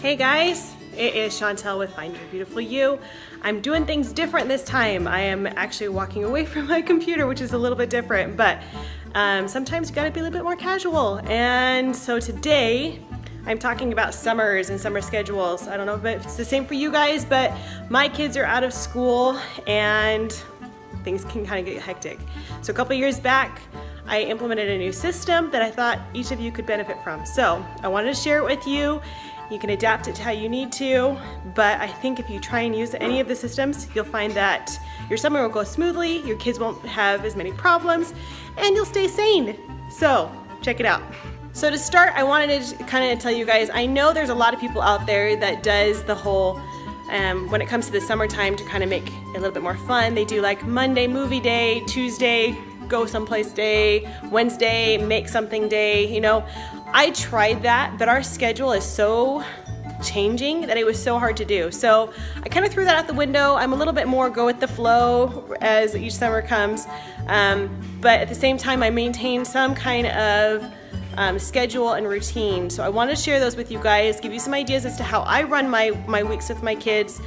Hey guys, it is Chantel with Find Your Beautiful You. I'm doing things different this time. I am actually walking away from my computer, which is a little bit different, but sometimes you gotta be a little bit more casual. And so today, I'm talking about summers and summer schedules. I don't know if it's the same for you guys, but my kids are out of school and things can kind of get hectic. So a couple years back, I implemented a new system that I thought each of you could benefit from. So I wanted to share it with you. You can adapt it to how you need to, but I think if you try and use any of the systems, you'll find that your summer will go smoothly, your kids won't have as many problems, and you'll stay sane. So check it out. So to start, I wanted to kind of tell you guys, I know there's a lot of people out there that does the whole, when it comes to the summertime, to kind of make it a little bit more fun. They do like Monday movie day, Tuesday go someplace day, Wednesday make something day, you know. I tried that, but our schedule is so changing that it was so hard to do. So I kind of threw that out the window. I'm a little bit more go with the flow as each summer comes. But at the same time, I maintain some kind of schedule and routine. So I want to share those with you guys, give you some ideas as to how I run my weeks with my kids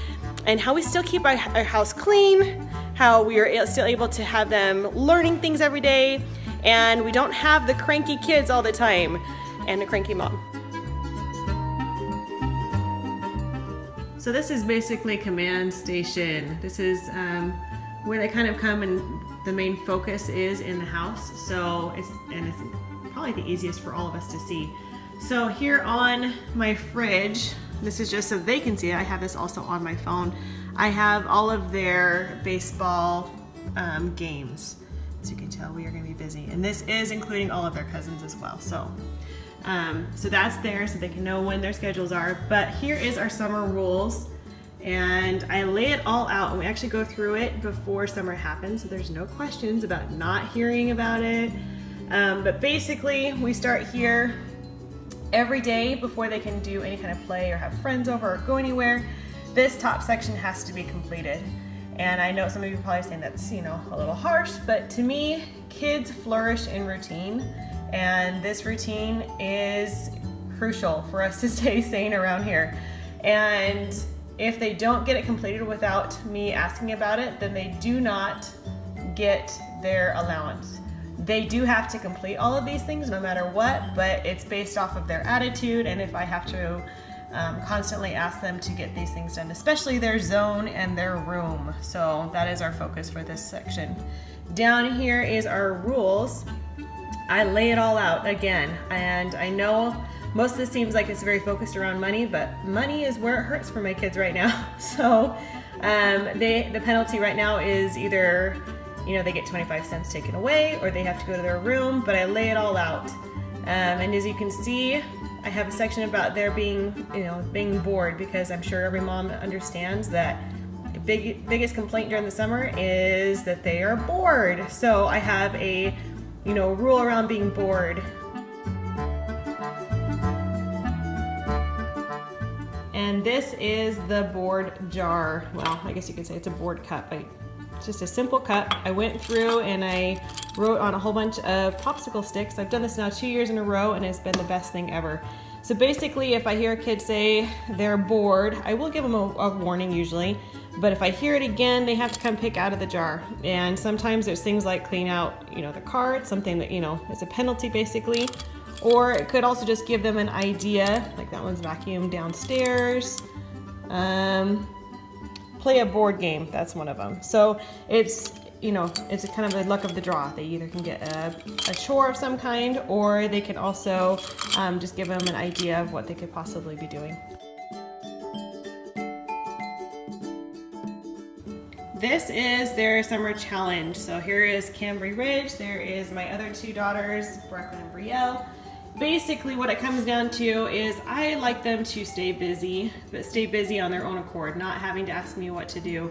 and how we still keep our house clean, how we are still able to have them learning things every day, and we don't have the cranky kids all the time and a cranky mom. So this is basically command station. This is where they kind of come and the main focus is in the house. So it's probably the easiest for all of us to see. So here on my fridge, this is just so they can see it. I have this also on my phone. I have all of their baseball games. As you can tell, we are going to be busy. And this is including all of their cousins as well. So that's there so they can know when their schedules are. But here is our summer rules. And I lay it all out. And we actually go through it before summer happens. So there's no questions about not hearing about it. But basically, we start here every day before they can do any kind of play or have friends over or go anywhere. This top section has to be completed. And I know some of you are probably saying that's, you know, a little harsh, but to me, kids flourish in routine. And this routine is crucial for us to stay sane around here. And if they don't get it completed without me asking about it, then they do not get their allowance. They do have to complete all of these things no matter what, but it's based off of their attitude and if I have to constantly ask them to get these things done, especially their zone and their room. So that is our focus for this section. Down here is our rules. I lay it all out again, and I know most of this seems like it's very focused around money, but money is where it hurts for my kids right now. So the penalty right now is either, you know, they get 25 cents taken away or they have to go to their room, but I lay it all out. And as you can see, I have a section about their being bored, because I'm sure every mom understands that the biggest complaint during the summer is that they are bored. So I have a, rule around being bored. And this is the board jar. Well, I guess you could say it's a board cup. It's just a simple cup. I went through and I wrote on a whole bunch of popsicle sticks. I've done this now 2 years in a row and it's been the best thing ever. So basically, if I hear a kid say they're bored, I will give them a warning usually. But if I hear it again, they have to come pick out of the jar. And sometimes there's things like clean out, the cart, something that, is a penalty basically. Or it could also just give them an idea, like that one's vacuumed downstairs. Play a board game, that's one of them. So it's, it's a kind of a luck of the draw. They either can get a chore of some kind, or they can also just give them an idea of what they could possibly be doing. This is their summer challenge. So here is Cambry Ridge. There is my other two daughters, Brooklyn and Brielle. Basically what it comes down to is I like them to stay busy, but stay busy on their own accord, not having to ask me what to do.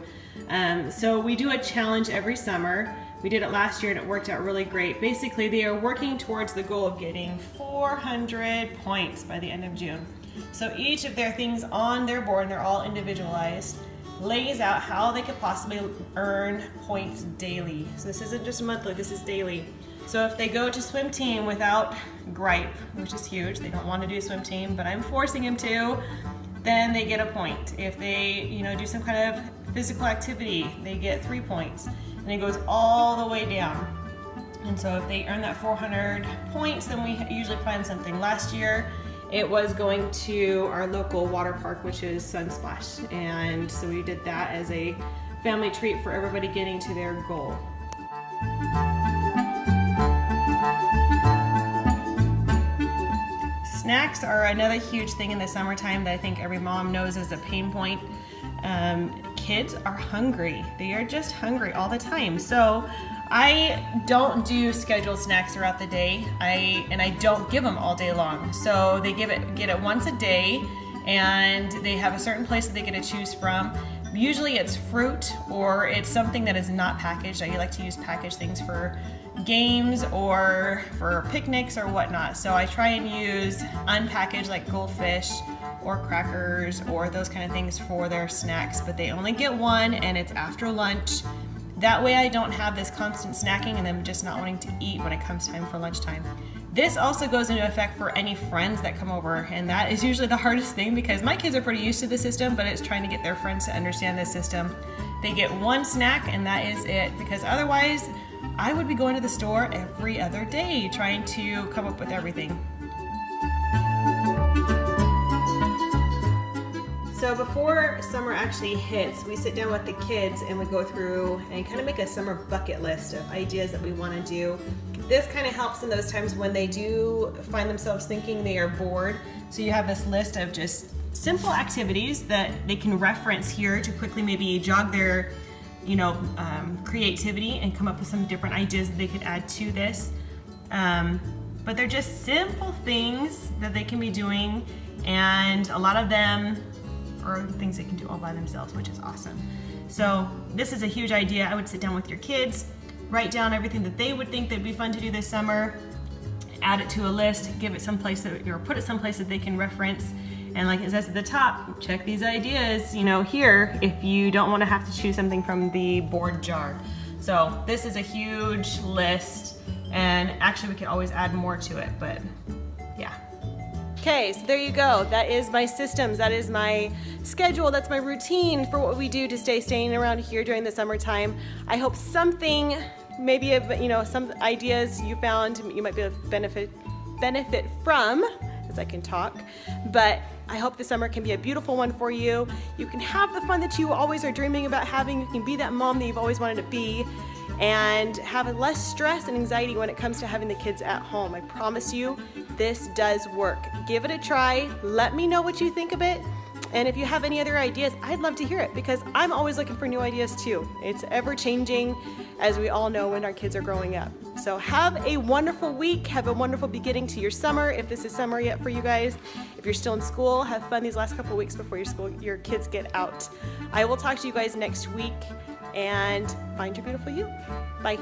So we do a challenge every summer. We did it last year and it worked out really great. Basically they are working towards the goal of getting 400 points by the end of June. So each of their things on their board, and they're all individualized, lays out how they could possibly earn points daily. So this isn't just monthly, this is daily. So if they go to swim team without gripe, which is huge, they don't want to do swim team, but I'm forcing them to, then they get a point. If they, do some kind of physical activity, they get 3 points. And it goes all the way down. And so if they earn that 400 points, then we usually plan something. Last year, it was going to our local water park, which is Sunsplash. And so we did that as a family treat for everybody getting to their goal. Snacks are another huge thing in the summertime that I think every mom knows is a pain point. Kids are hungry. They are just hungry all the time. So I don't do scheduled snacks throughout the day. I don't give them all day long. So they get it once a day, and they have a certain place that they get to choose from. Usually it's fruit, or it's something that is not packaged. I like to use packaged things for games or for picnics or whatnot. So I try and use unpackaged, like goldfish or crackers or those kind of things for their snacks, but they only get one, and it's after lunch. That way I don't have this constant snacking and them just not wanting to eat when it comes time for lunchtime. This also goes into effect for any friends that come over, and that is usually the hardest thing because my kids are pretty used to the system, but it's trying to get their friends to understand this system. They get one snack and that is it, because otherwise I would be going to the store every other day trying to come up with everything. So before summer actually hits, we sit down with the kids and we go through and kind of make a summer bucket list of ideas that we want to do. This kind of helps in those times when they do find themselves thinking they are bored. So you have this list of just simple activities that they can reference here to quickly maybe jog their creativity and come up with some different ideas that they could add to this. But they're just simple things that they can be doing, and a lot of them are things they can do all by themselves, which is awesome. So this is a huge idea. I would sit down with your kids, write down everything that they would think that'd be fun to do this summer, add it to a list, give it someplace or put it someplace that they can reference. And like it says at the top, check these ideas, here if you don't want to have to choose something from the board jar. So this is a huge list, and actually we could always add more to it, but yeah. Okay, so there you go. That is my systems. That is my schedule. That's my routine for what we do to staying around here during the summertime. I hope something, maybe some ideas you found you might be able to benefit from, as I can talk. But I hope the summer can be a beautiful one for you. You can have the fun that you always are dreaming about having. You can be that mom that you've always wanted to be, and have less stress and anxiety when it comes to having the kids at home. I promise you, this does work. Give it a try. Let me know what you think of it. And if you have any other ideas, I'd love to hear it, because I'm always looking for new ideas too. It's ever changing, as we all know, when our kids are growing up. So have a wonderful week. Have a wonderful beginning to your summer, if this is summer yet for you guys. If you're still in school, have fun these last couple weeks before your kids get out. I will talk to you guys next week, and find your beautiful you. Bye.